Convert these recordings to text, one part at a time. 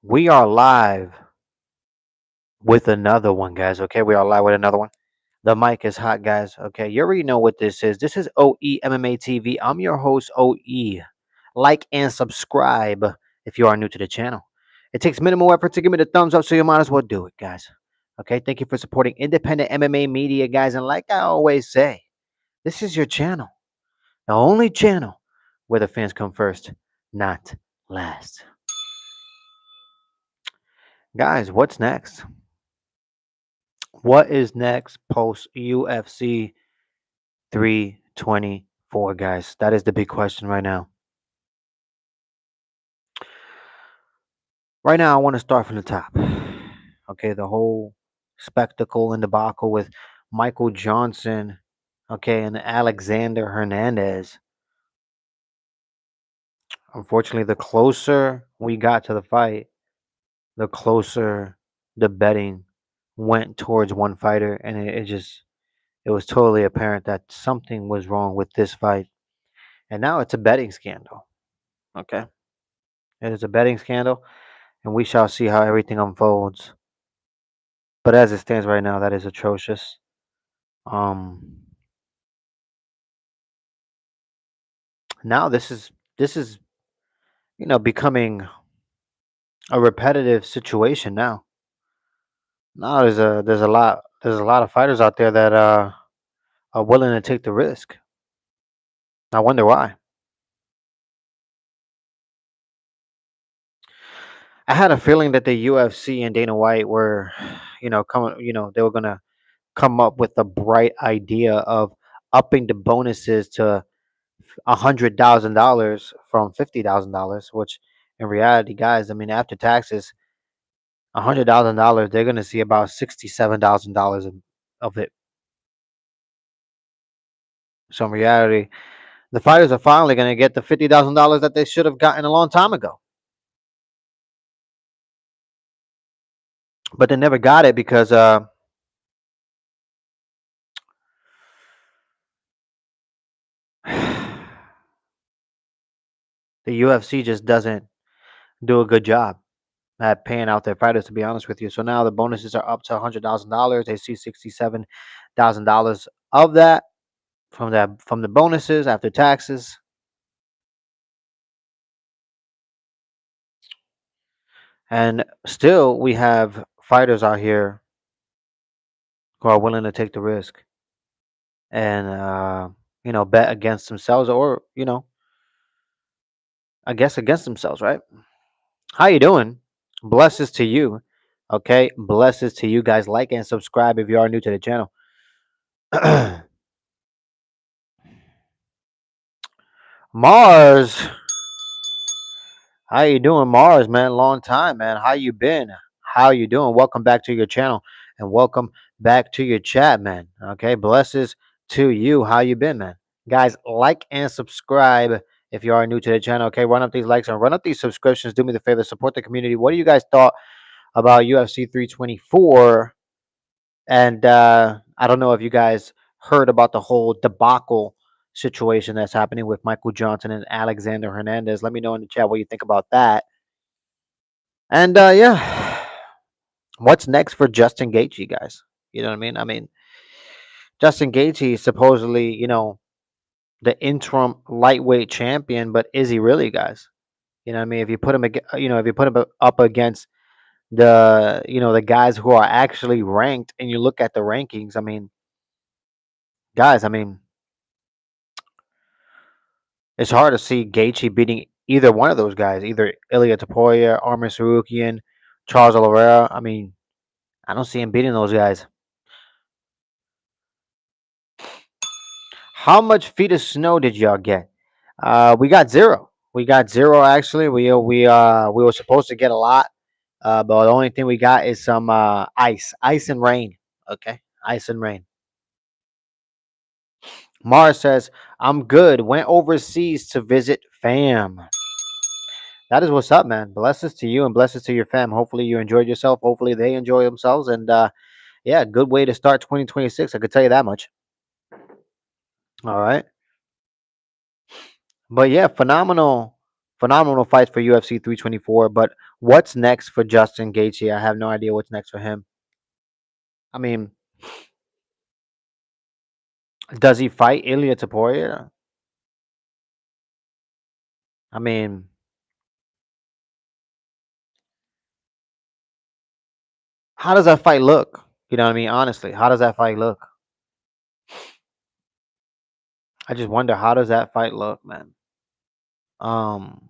We are live with another one, guys. Okay, we are live with another one. The mic is hot, guys. Okay, you already know what this is. This is OE MMA TV. I'm your host, OE. Like and subscribe if you are new to the channel. It takes minimal effort to give me the thumbs up, so you might as well do it, guys. Okay, thank you for supporting independent MMA media, guys. And like I always say, this is your channel, the only channel where the fans come first, not last. Guys, what's next? What is next post UFC 324, guys? That is the big question right now. Right now, I want to start from the top. Okay, the whole spectacle and debacle with Michael Johnson, okay, and Alexander Hernandez. Unfortunately, the closer we got to the fight, the closer the betting went towards one fighter, and it was totally apparent that something was wrong with this fight. And now it's a betting scandal. Okay. It is a betting scandal, and we shall see how everything unfolds. But as it stands right now, that is atrocious. Um, Now this is becoming a repetitive situation. Now there's a lot of fighters out there that are willing to take the risk. I wonder why. I had a feeling that the UFC and Dana White were, coming, they were gonna come up with a bright idea of upping the bonuses to $100,000 from $50,000, which in reality, guys, I mean, after taxes, $100,000, they're gonna see about $67,000 of it. So in reality, the fighters are finally gonna get the $50,000 that they should have gotten a long time ago, but they never got it because the UFC just doesn't do a good job at paying out their fighters. To be honest with you, so now the bonuses are up to $100,000. They see $67,000 of that from the bonuses after taxes. And still, we have fighters out here who are willing to take the risk and bet against themselves, or I guess against themselves, right? How you doing? Blesses to you. Okay, blesses to you guys. Like and subscribe if you are new to the channel. Mars, how you doing, Mars, man? Long time, man. How you been? How you doing? Welcome back to your channel and welcome back to your chat, man. Okay, blesses to you. How you been, man? Guys, like and subscribe if you are new to the channel. Okay, run up these likes and run up these subscriptions. Do me the favor, support the community. What do you guys thought about UFC 324? And I don't know if you guys heard about the whole debacle situation that's happening with Michael Johnson and Alexander Hernandez. Let me know in the chat what you think about that. And yeah, what's next for Justin Gaethje, guys? You know what I mean? I mean, Justin Gaethje is supposedly, the interim lightweight champion, but is he really, guys? You know what I mean? If you put him, if you put him up against the guys who are actually ranked, and you look at the rankings, I mean, guys, I mean, it's hard to see Gaethje beating either one of those guys, either Ilya Taporia, Armin Sarukian, Charles Oliveira. I mean, I don't see him beating those guys. How much feet of snow did y'all get? We got zero. We got zero actually. We were supposed to get a lot, but the only thing we got is some ice and rain. Okay, ice and rain. Mars says, "I'm good. Went overseas to visit fam." That is what's up, man. Blessings to you and blessings to your fam. Hopefully you enjoyed yourself. Hopefully they enjoy themselves. And yeah, good way to start 2026. I could tell you that much. All right. But yeah, phenomenal. Phenomenal fights for UFC 324. But what's next for Justin Gaethje? I have no idea what's next for him. I mean, does he fight Ilya Taporia? I mean, how does that fight look? You know what I mean? Honestly, how does that fight look? I just wonder how does that fight look, man. Um,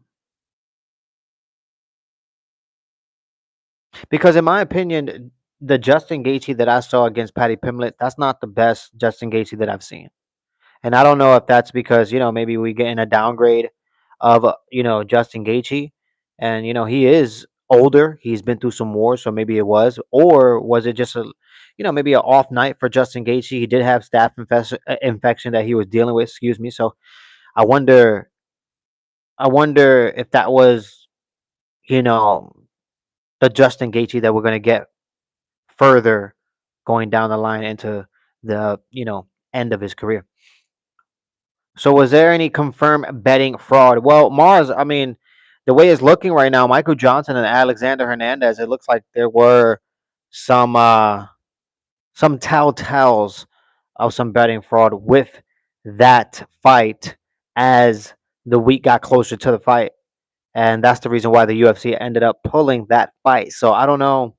because in my opinion, the Justin Gaethje that I saw against Paddy Pimblett, that's not the best Justin Gaethje that I've seen. And I don't know if that's because, maybe we get in a downgrade of, Justin Gaethje. And, he is older. He's been through some wars, so maybe it was. Or was it just maybe an off night for Justin Gaethje? He did have infection that he was dealing with, excuse me. So I wonder, if that was, you know, the Justin Gaethje that we're going to get further going down the line into the, end of his career. So was there any confirmed betting fraud? Well, Mars, I mean, the way it's looking right now, Michael Johnson and Alexander Hernandez, it looks like there were some some telltales of some betting fraud with that fight as the week got closer to the fight. And that's the reason why the UFC ended up pulling that fight. So I don't know.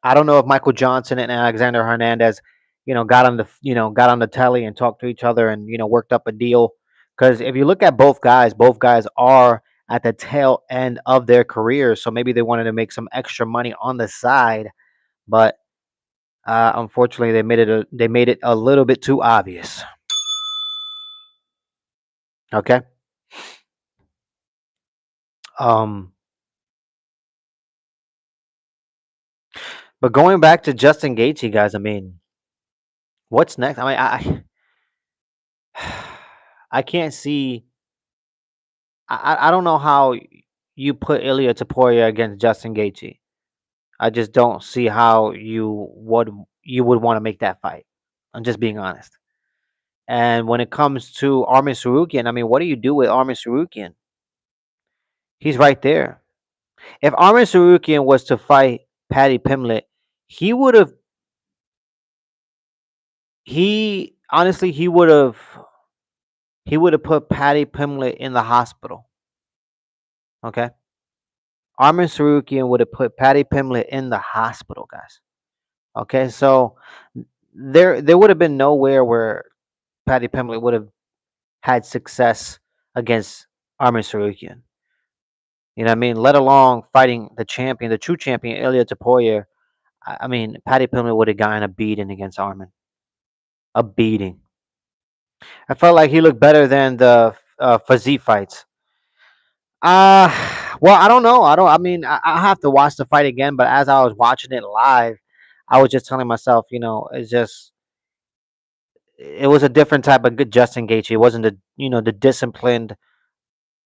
I don't know if Michael Johnson and Alexander Hernandez, got on the telly and talked to each other and worked up a deal. Because if you look at both guys are at the tail end of their careers, so maybe they wanted to make some extra money on the side, but unfortunately, they made it a little bit too obvious. Okay. Um, but going back to Justin Gaethje, guys, I mean, what's next? I mean, I can't see. I don't know how you put Ilya Taporia against Justin Gaethje. I just don't see how you would want to make that fight. I'm just being honest. And when it comes to Armin Sarukian, I mean, what do you do with Armin Sarukian? He's right there. If Armin Sarukian was to fight Paddy Pimblett, he would have. He honestly, he would have. He would have put Paddy Pimblett in the hospital. Okay, Armin Sarukian would have put Paddy Pimblett in the hospital, guys. Okay, so there would have been nowhere where Paddy Pimblett would have had success against Armin Sarukian. You know what I mean? Let alone fighting the champion, the true champion, Ilya Taporia. I mean, Paddy Pimblett would have gotten a beating against Armin. A beating. I felt like he looked better than the Fazit fights. Uh, well, I don't know. I mean, I have to watch the fight again. But as I was watching it live, I was just telling myself, it was a different type of good Justin Gaethje. It wasn't the disciplined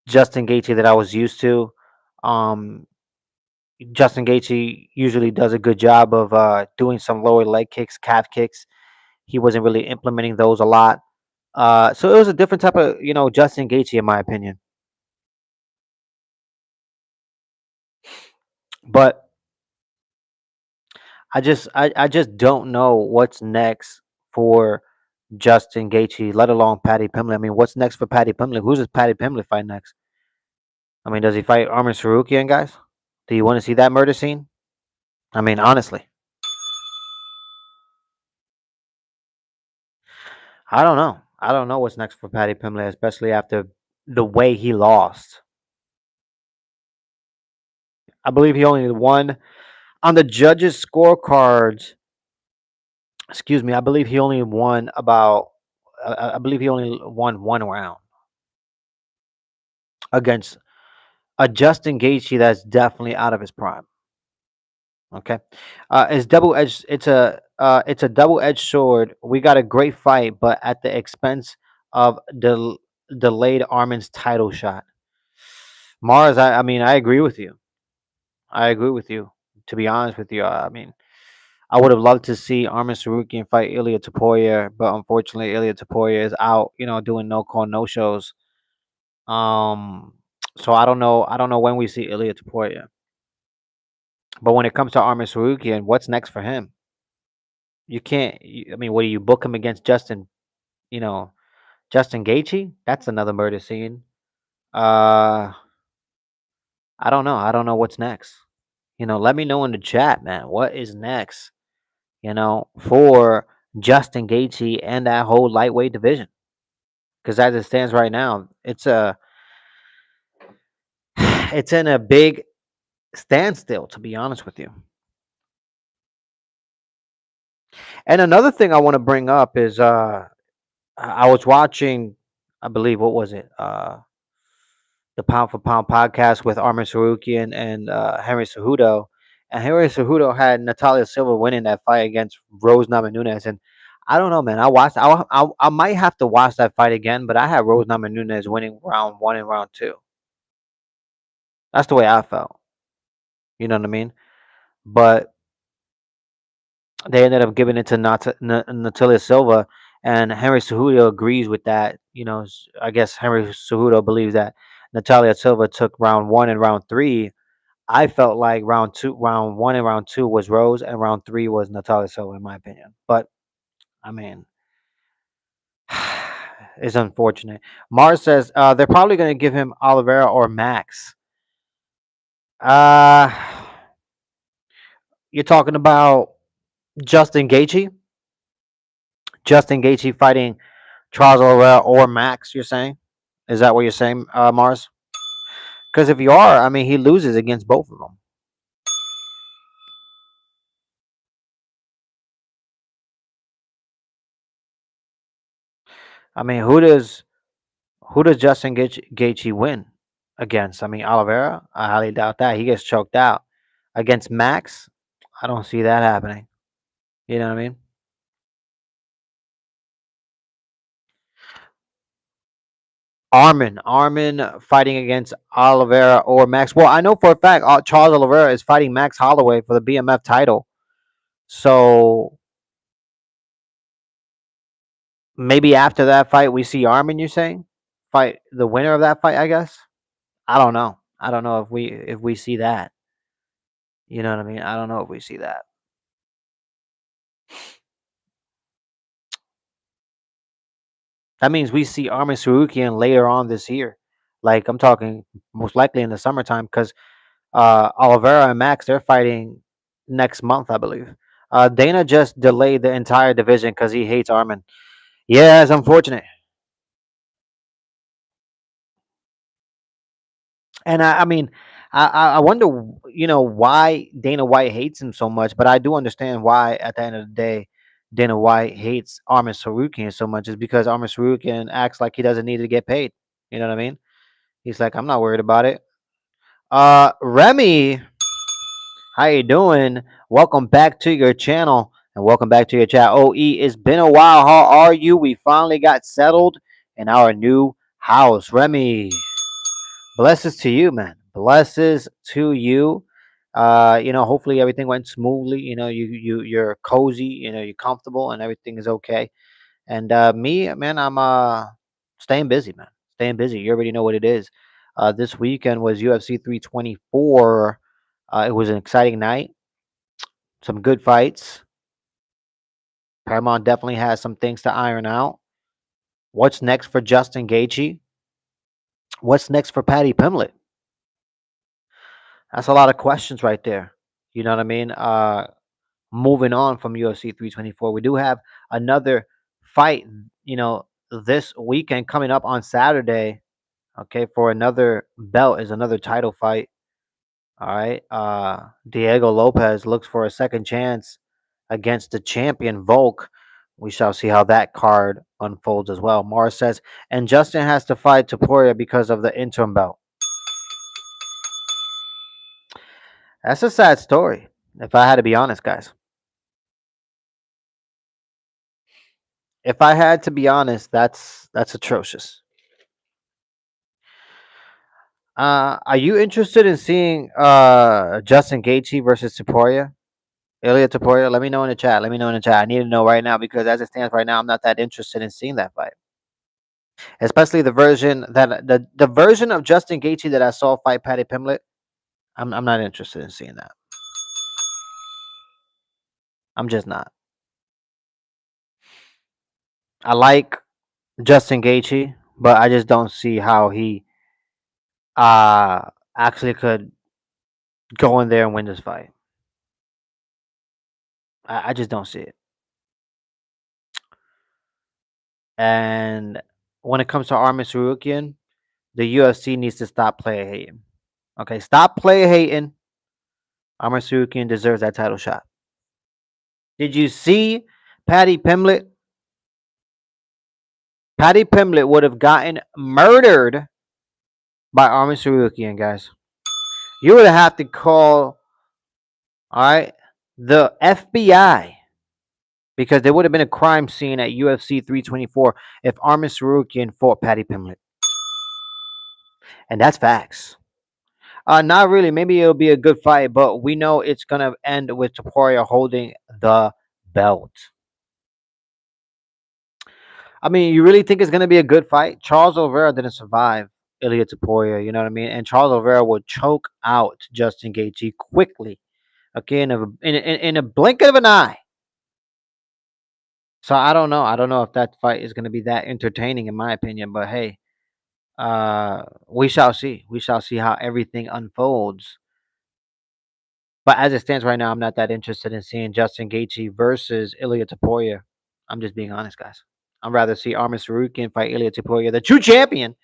Justin Gaethje that I was used to. Um, Justin Gaethje usually does a good job of doing some lower leg kicks, calf kicks. He wasn't really implementing those a lot. So it was a different type of Justin Gaethje in my opinion. But I just don't know what's next for Justin Gaethje, let alone Paddy Pimblett. I mean, what's next for Paddy Pimblett? Who's does Paddy Pimblett fight next? I mean, does he fight Armin Sarukian, guys? Do you want to see that murder scene? I mean, honestly, I don't know. I don't know what's next for Paddy Pimblett, especially after the way he lost. I believe he only won on the judges' scorecards. Excuse me. I believe he only won about. I believe he only won one round against a Justin Gaethje that's definitely out of his prime. Okay, it's double edged. It's a double edged sword. We got a great fight, but at the expense of delayed Armin's title shot. Mars, I mean, I agree with you. I agree with you. To be honest with you, I mean, I would have loved to see Armin Sarukian fight Ilya Taporia, but unfortunately, Ilya Taporia is out. Doing no call, no shows. Um, So I don't know. I don't know when we see Ilya Taporia. But when it comes to Armin Sarukian, what's next for him? You can't. I mean, what do you book him against Justin? You know, Justin Gaethje? That's another murder scene. Uh, I don't know. I don't know what's next. Let me know in the chat, man. What is next? For Justin Gaethje and that whole lightweight division. Because as it stands right now, it's in a big standstill. To be honest with you. And another thing I want to bring up is I was watching, I believe, what was it? The Pound for Pound podcast with Armin Sarukian and Henry Cejudo. And Henry Cejudo had Natalia Silva winning that fight against Rose Namajunas. And I don't know, man. I watched. I might have to watch that fight again, but I had Rose Namajunas winning round one and round two. That's the way I felt. You know what I mean? But they ended up giving it to Natalia Silva, and Henry Cejudo agrees with that. I guess Henry Cejudo believes that Natalia Silva took round one and round three. I felt like round one and round two was Rose, and round three was Natalia Silva, in my opinion. But I mean, it's unfortunate. Mars says they're probably going to give him Oliveira or Max. Uh, you're talking about Justin Gaethje? Justin Gaethje fighting Charles Oliveira or Max? You're saying? Is that what you're saying, Mars? Because if you are, I mean, he loses against both of them. I mean, who does Justin Gaethje win against? I mean, Oliveira. I highly doubt that he gets choked out. Against Max, I don't see that happening. You know what I mean? Armin fighting against Oliveira or Max. Well, I know for a fact Charles Oliveira is fighting Max Holloway for the BMF title. So maybe after that fight, we see Armin. You're saying fight the winner of that fight? I guess. I don't know. I don't know if we see that. You know what I mean? I don't know if we see that. That means we see Armin Sarukian later on this year. Like I'm talking most likely in the summertime because Oliveira and Max they're fighting next month, I believe. Dana just delayed the entire division because he hates Armin. Yeah, it's unfortunate. And I mean, I wonder, why Dana White hates him so much. But I do understand why. At the end of the day, Dana White hates Armin Sarukian so much is because Armin Sarukian acts like he doesn't need to get paid. You know what I mean? He's like, I'm not worried about it. Remy, how you doing? Welcome back to your channel and welcome back to your chat. OE, it's been a while. How are you? We finally got settled in our new house. Remy, blesses to you, man. Blesses to you. Hopefully everything went smoothly. You're cozy. You're comfortable, and everything is okay. And me, man, I'm staying busy, man. Staying busy. You already know what it is. This weekend was UFC 324. It was an exciting night. Some good fights. Paramount definitely has some things to iron out. What's next for Justin Gaethje? What's next for Patty Pimlet? That's a lot of questions right there. You know what I mean? Moving on from UFC 324, we do have another fight, this weekend coming up on Saturday. Okay, for another belt is another title fight. All right. Diego Lopez looks for a second chance against the champion Volk. We shall see how that card unfolds as well. Mars says, and Justin has to fight Taporia because of the interim belt. That's a sad story, if I had to be honest, guys. If I had to be honest, that's atrocious. Are you interested in seeing Justin Gaethje versus Taporia? Ilya Taporia? Let me know in the chat. Let me know in the chat. I need to know right now because as it stands right now, I'm not that interested in seeing that fight. especially the version that the version of Justin Gaethje that I saw fight Paddy Pimblett. I'm not interested in seeing that. I'm just not. I like Justin Gaethje, but I just don't see how he actually could go in there and win this fight. I just don't see it. And when it comes to Armin Sarukian, the UFC needs to stop player hating. Okay, stop player hating. Armin Sarukian deserves that title shot. Did you see Paddy Pimblett? Paddy Pimblett would have gotten murdered by Armin Sarukian, guys. You would have to call, all right, the FBI because there would have been a crime scene at UFC 324 if Armin Sarukian fought Paddy Pimblett. And that's facts. Not really. Maybe it'll be a good fight, but we know it's gonna end with Topuria holding the belt. I mean, you really think it's gonna be a good fight? Charles Oliveira didn't survive Ilia Topuria, you know what I mean? And Charles Oliveira would choke out Justin Gaethje quickly, okay, in a blink of an eye. So I don't know. I don't know if that fight is gonna be that entertaining, in my opinion. But hey, we shall see. We shall see how everything unfolds. But as it stands right now, I'm not that interested in seeing Justin Gaethje versus Ilia Topuria. I'm just being honest, guys. I'd rather see Armin Sarukian fight Ilia Topuria, the true champion,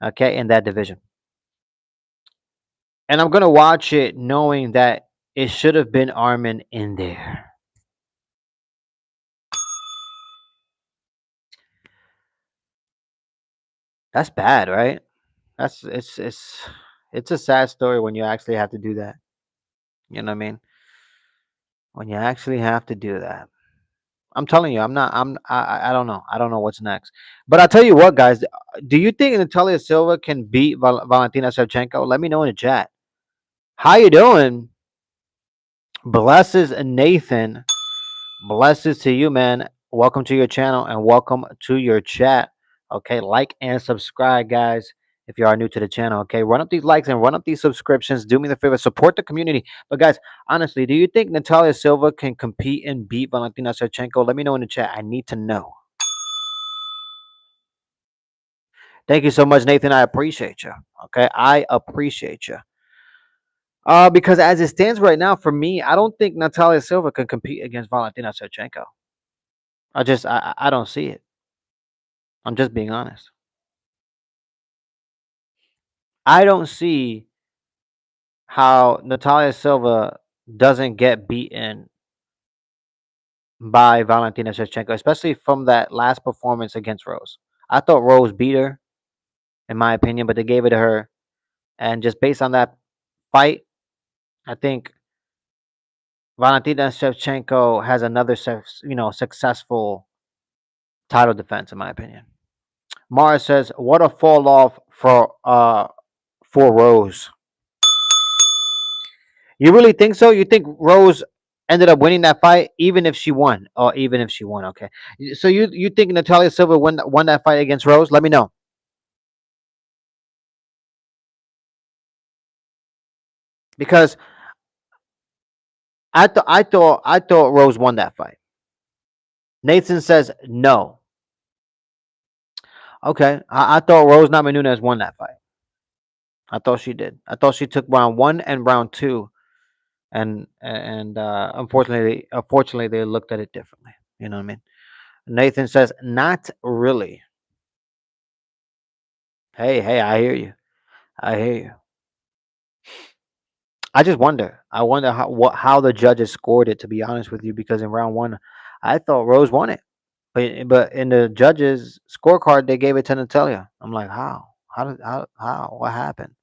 okay, in that division. And I'm gonna watch it knowing that it should have been Armin in there. That's bad, right? That's it's a sad story when you actually have to do that. You know what I mean? When you actually have to do that. I'm telling you, I'm not. I don't know. I don't know what's next. But I'll tell you what, guys. Do you think Natalia Silva can beat Valentina Shevchenko? Let me know in the chat. How you doing? Blesses Nathan. Blesses to you, man. Welcome to your channel and welcome to your chat. Okay, like and subscribe, guys. If you are new to the channel, okay, run up these likes and run up these subscriptions. Do me the favor, support the community. But guys, honestly, do you think Natalia Silva can compete and beat Valentina Shevchenko? Let me know in the chat. I need to know. Thank you so much, Nathan. I appreciate you. Okay, I appreciate you. Because as it stands right now, for me, I don't think Natalia Silva can compete against Valentina Shevchenko. I don't see it. I'm just being honest. I don't see how Natalia Silva doesn't get beaten by Valentina Shevchenko, especially from that last performance against Rose. I thought Rose beat her, in my opinion, but they gave it to her. And just based on that fight, I think Valentina Shevchenko has another, successful title defense, in my opinion. Mara says, "What a fall off for Rose." You really think so? You think Rose ended up winning that fight, even if she won, or even if she won? Okay, so you think Natalia Silva won that fight against Rose? Let me know. Because I thought Rose won that fight. Nathan says no. Okay, I thought Rose Namajunas won that fight. I thought she did. I thought she took round one and round two, and unfortunately, they looked at it differently. You know what I mean? Nathan says not really. Hey, I hear you. I hear you. I just wonder. I wonder how the judges scored it. To be honest with you, because in round one, I thought Rose won it, but in the judges' scorecard, they gave it to Natalia. I'm like, how? How? What happened?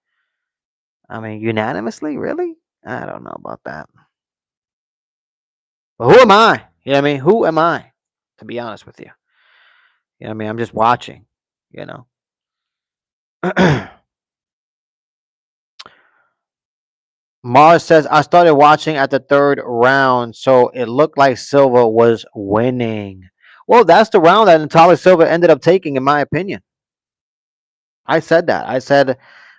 I mean, unanimously, really? I don't know about that. But who am I? You know what I mean? Who am I? To be honest with you, you know what I mean? I'm just watching. You know. Mars says, I started watching at the third round, so it looked like Silva was winning. Well, that's the round that Natalia Silva ended up taking, in my opinion. I said that. I said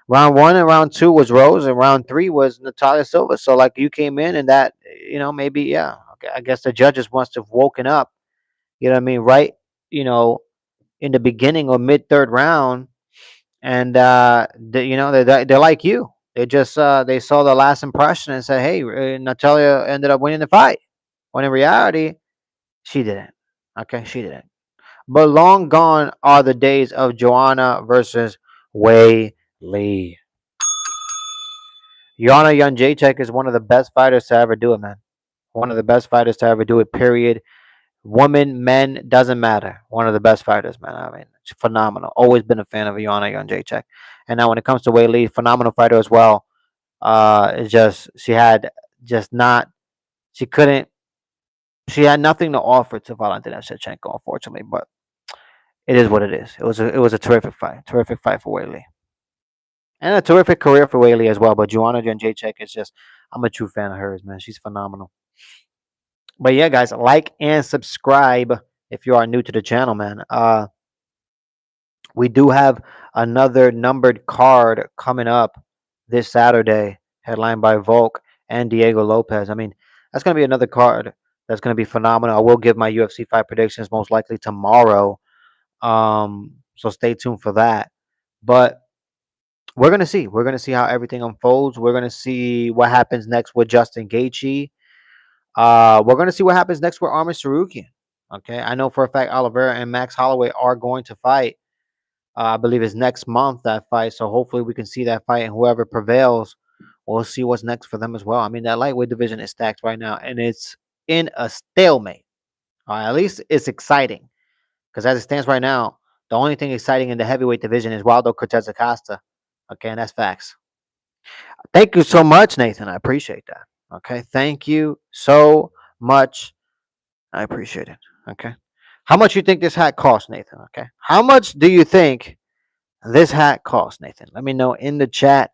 round one and round two was Rose, and round three was Natalia Silva. So like you came in, and that maybe yeah. Okay, I guess the judges must have woken up. You know what I mean? Right? You know, in the beginning or mid third round, and they're like you. They just they saw the last impression and said, "Hey, Natalia ended up winning the fight." When in reality, she didn't. Okay, she didn't. But long gone are the days of Joanna versus Wei Lee. Joanna Jędrzejczyk is one of the best fighters to ever do it, man. One of the best fighters to ever do it. Period. Women, men, doesn't matter. One of the best fighters, man. I mean, it's phenomenal. Always been a fan of Joanna Jędrzejczyk. And now when it comes to Wei Lee, phenomenal fighter as well. It's just she had just not she couldn't she had nothing to offer to Valentina Shevchenko, unfortunately. But it is what it is. It was a terrific fight for Whaley, and a terrific career for Whaley as well. But Joanna Jędrzejczyk is just I'm a true fan of hers, man. She's phenomenal. But yeah, guys, like and subscribe if you are new to the channel, man. We do have another numbered card coming up this Saturday, headlined by Volk and Diego Lopez. I mean, that's going to be another card that's going to be phenomenal. I will give my UFC fight predictions most likely tomorrow. So stay tuned for that. But we're gonna see. We're gonna see how everything unfolds. We're gonna see what happens next with Justin Gaethje. We're gonna see what happens next with Armin Sarukian. Okay, I know for a fact Oliveira and Max Holloway are going to fight. I believe it's next month that fight. So hopefully we can see that fight, and whoever prevails, we'll see what's next for them as well. I mean, that lightweight division is stacked right now, and it's in a stalemate. At least it's exciting because as it stands right now, the only thing exciting in the heavyweight division is Waldo Cortez Acosta. Okay, and that's facts. Thank you so much, Nathan. I appreciate that. Okay, thank you so much. I appreciate it. Okay, how much you think this hat costs, Nathan? Okay, how much do you think this hat costs, Nathan? Let me know in the chat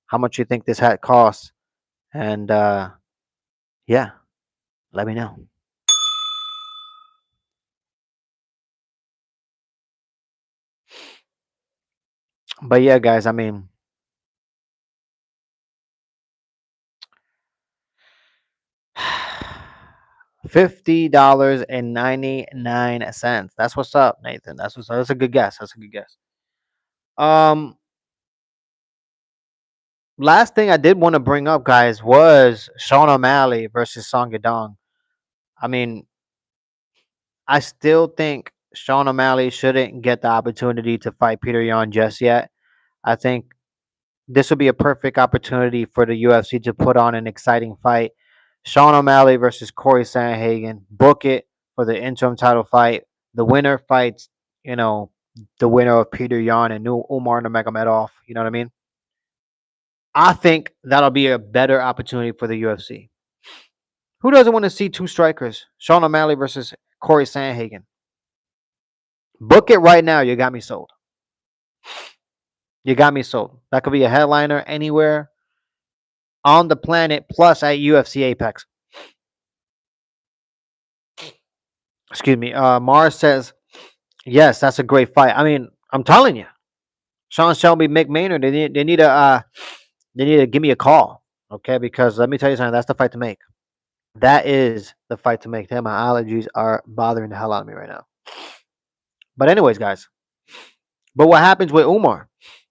how much you think this hat costs, and yeah, let me know. But yeah, guys, I mean, $50.99. That's what's up, Nathan. That's what's up. That's a good guess. That's a good guess. Um, last thing I did want to bring up, guys, was Sean O'Malley versus Song Yadong. I mean, I still think Sean O'Malley shouldn't get the opportunity to fight Peter Yan just yet. I think this would be a perfect opportunity for the UFC to put on an exciting fight. Sean O'Malley versus Corey Sandhagen. Book it for the interim title fight. The winner fights, you know, the winner of Peter Yan and new Umar Nurmagomedov. You know what I mean? I think that'll be a better opportunity for the UFC. Who doesn't want to see two strikers? Sean O'Malley versus Corey Sandhagen. Book it right now. You got me sold. You got me sold. That could be a headliner anywhere on the planet, plus at UFC Apex. Excuse me. Mars says, yes, that's a great fight. I mean, I'm telling you, Sean Shelby, Mick Maynard, they need to give me a call, okay? Because let me tell you something, that's the fight to make. That is the fight to make. Damn, my allergies are bothering the hell out of me right now. But anyways, guys, but what happens with Umar?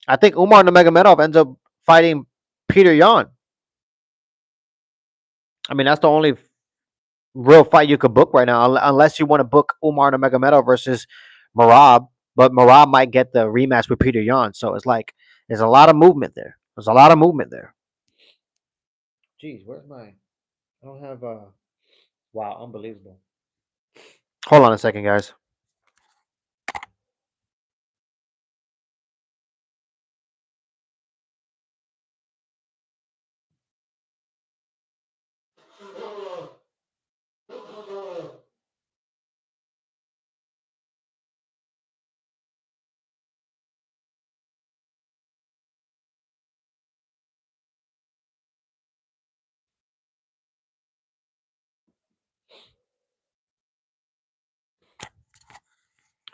I think Umar Nurmagomedov ends up fighting Peter Yan. I mean, that's the only real fight you could book right now, unless you want to book Umar Nurmagomedov versus Marab. But Marab might get the rematch with Peter Yan. So it's like there's a lot of movement there. There's a lot of movement there. Jeez, where's my? I don't have. Wow, unbelievable. Hold on a second, guys.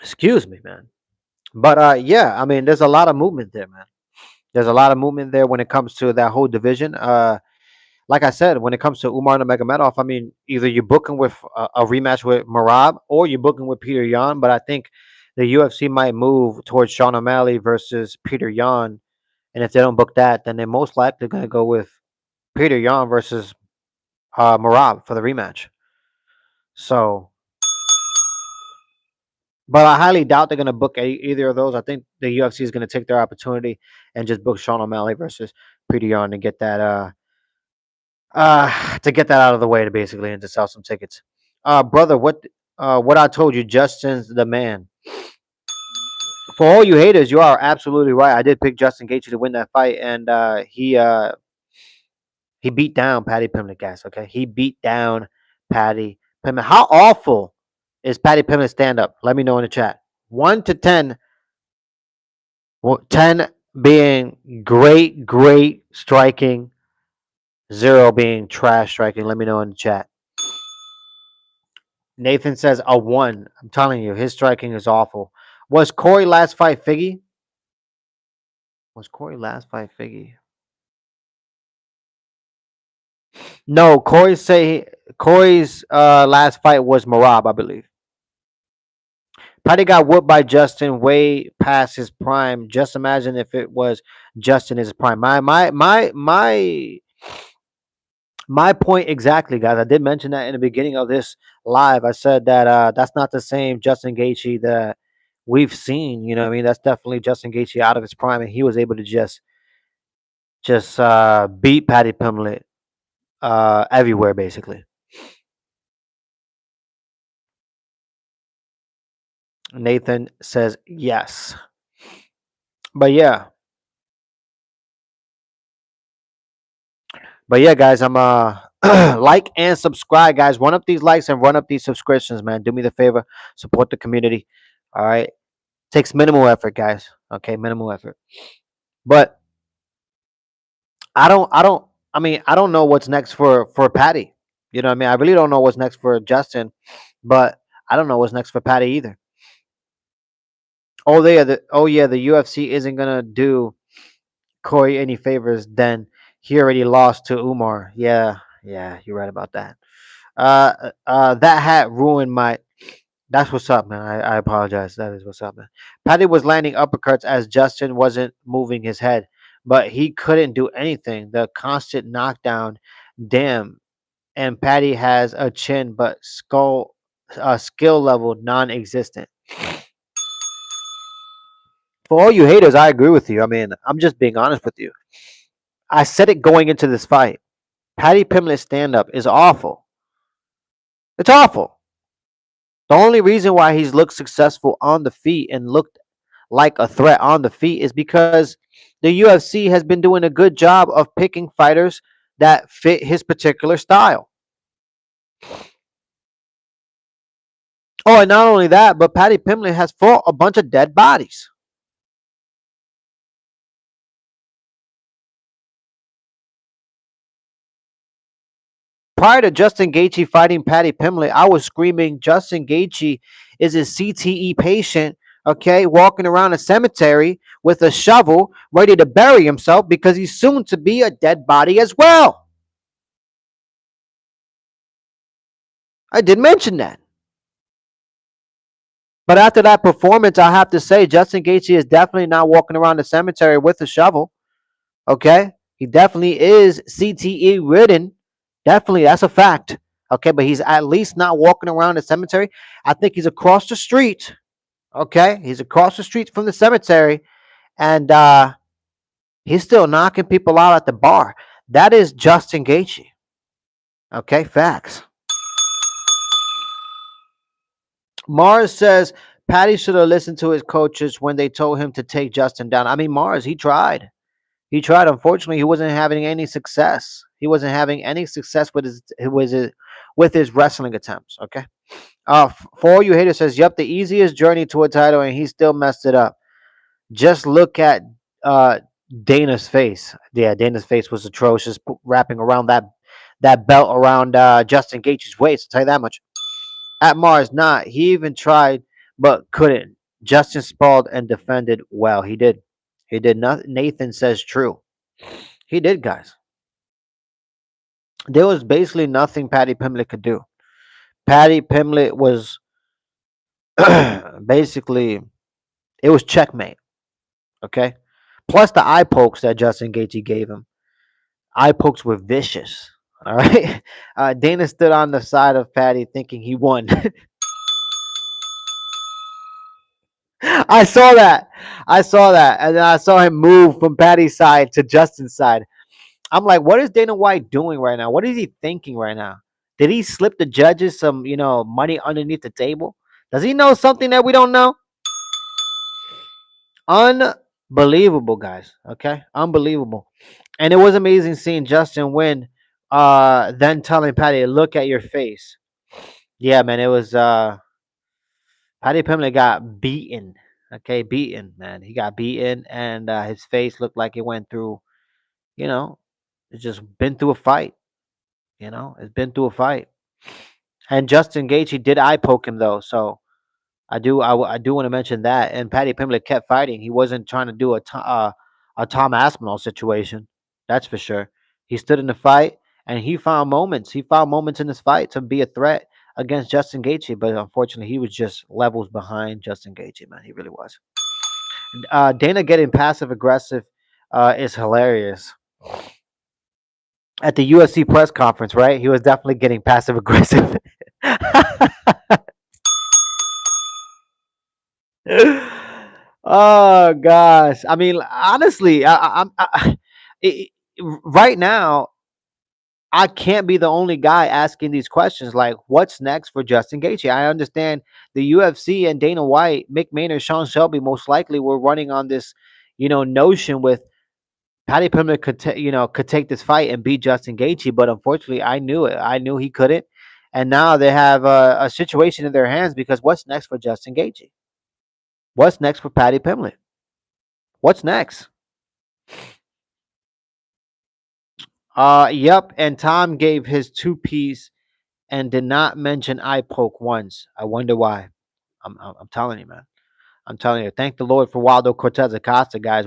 Excuse me, man. But yeah, I mean, there's a lot of movement there, man. There's a lot of movement there when it comes to that whole division. Like I said, when it comes to Umar Nurmagomedov, I mean, either you're booking with a rematch with Marab or you're booking with Peter Yan. But I think the UFC might move towards Sean O'Malley versus Peter Yan. And if they don't book that, then they're most likely going to go with Peter Yan versus Marab for the rematch. So, but I highly doubt they're going to book either of those. I think the UFC is going to take their opportunity and just book Sean O'Malley versus Peter Yan to get that out of the way to basically and to sell some tickets. Brother, what I told you, Justin's the man. For all you haters, you are absolutely right. I did pick Justin Gaethje to win that fight, and he beat down Patty Pimlet, guys. Okay, he beat down Patty Pimlet. How awful is Patty Pimlet stand up? Let me know in the chat. 1 to 10. 10 being great, great striking. 0 being trash striking. Let me know in the chat. Nathan says a 1. I'm telling you, his striking is awful. Was Corey last fight Figgy? Was Corey last fight Figgy? No, Corey's last fight was Marab, I believe. Patty got whooped by Justin way past his prime. Just imagine if it was Justin in his prime. My point exactly, guys. I did mention that in the beginning of this live. I said that that's not the same Justin Gaethje that we've seen. You know what I mean? That's definitely Justin Gaethje out of his prime, and he was able to just beat Patty Pimlet everywhere, basically. Nathan says yes. But yeah. But yeah, guys, I'm like and subscribe, guys. Run up these likes and run up these subscriptions, man. Do me the favor, support the community. All right, takes minimal effort, guys. Okay, minimal effort. But I mean, I don't know what's next for Patty. You know what I mean? I really don't know what's next for Justin, but I don't know what's next for Patty either. Oh yeah, the UFC isn't gonna do Corey any favors. Then he already lost to Umar. Yeah, yeah, you're right about that. That hat ruined my. That's what's up, man. I apologize. That is what's up, man. Patty was landing uppercuts as Justin wasn't moving his head, but he couldn't do anything. The constant knockdown, damn. And Patty has a chin, but skill level non-existent. For all you haters, I agree with you. I mean, I'm just being honest with you. I said it going into this fight. Patty Pimlet's stand-up is awful. It's awful. The only reason why he's looked successful on the feet and looked like a threat on the feet is because the UFC has been doing a good job of picking fighters that fit his particular style. Oh, and not only that, but Patty Pimlet has fought a bunch of dead bodies. Prior to Justin Gaethje fighting Patty Pimlet, I was screaming Justin Gaethje is a CTE patient, okay, walking around a cemetery with a shovel ready to bury himself because he's soon to be a dead body as well. I did mention that. But after that performance, I have to say Justin Gaethje is definitely not walking around the cemetery with a shovel. Okay, he definitely is CTE ridden. Definitely, that's a fact. Okay, but he's at least not walking around the cemetery. I think he's across the street. Okay, he's across the street from the cemetery, and he's still knocking people out at the bar. That is Justin Gaethje. Okay, facts. Mars says Patty should have listened to his coaches when they told him to take Justin down. I mean, Mars, he tried. He tried. Unfortunately, he wasn't having any success. He wasn't having any success with his wrestling attempts. Okay. For all you haters, says, "Yep, the easiest journey to a title, and he still messed it up." Just look at uh Dana's face. Yeah, Dana's face was atrocious, wrapping around that belt around Justin Gaethje's waist. I'll tell you that much. At Mars, not he even tried but couldn't. Justin sprawled and defended well. He did. He did not. Nathan says true. He did, guys. There was basically nothing Patty Pimlet could do. Patty Pimlet was basically, it was checkmate. Okay. Plus the eye pokes that Justin Gaethje gave him. Eye pokes were vicious. All right. Dana stood on the side of Patty thinking he won. I saw that. I saw that. And then I saw him move from Patty's side to Justin's side. I'm like, what is Dana White doing right now? What is he thinking right now? Did he slip the judges some, money underneath the table? Does he know something that we don't know? Unbelievable, guys. Okay, unbelievable. And it was amazing seeing Justin win. Then telling Patty, "Look at your face." Yeah, man, it was. Patty Pimlet got beaten. Okay, beaten, man. He got beaten, and his face looked like it went through. You know, it's just been through a fight. It's been through a fight. And Justin Gaethje did eye poke him though, so I do want to mention that. And Paddy Pimblett kept fighting. He wasn't trying to do a Tom Aspinall situation. That's for sure. He stood in the fight and he found moments. He found moments in this fight to be a threat against Justin Gaethje, but unfortunately, he was just levels behind Justin Gaethje. Man, he really was. Dana getting passive aggressive is hilarious. At the UFC press conference, right? He was definitely getting passive aggressive. Oh gosh, I mean, honestly, I- right now I can't be the only guy asking these questions. Like, what's next for Justin Gaethje? I understand the UFC and Dana White, Mick Maynard, Sean Shelby most likely were running on this, notion with Paddy Pimblett could take this fight and beat Justin Gaethje, but unfortunately, I knew it. I knew he couldn't, and now they have a situation in their hands because what's next for Justin Gaethje? What's next for Paddy Pimblett? What's next? Yep. And Tom gave his two-piece and did not mention eye poke once. I wonder why. I'm telling you, man. I'm telling you. Thank the Lord for Waldo Cortez Acosta, guys.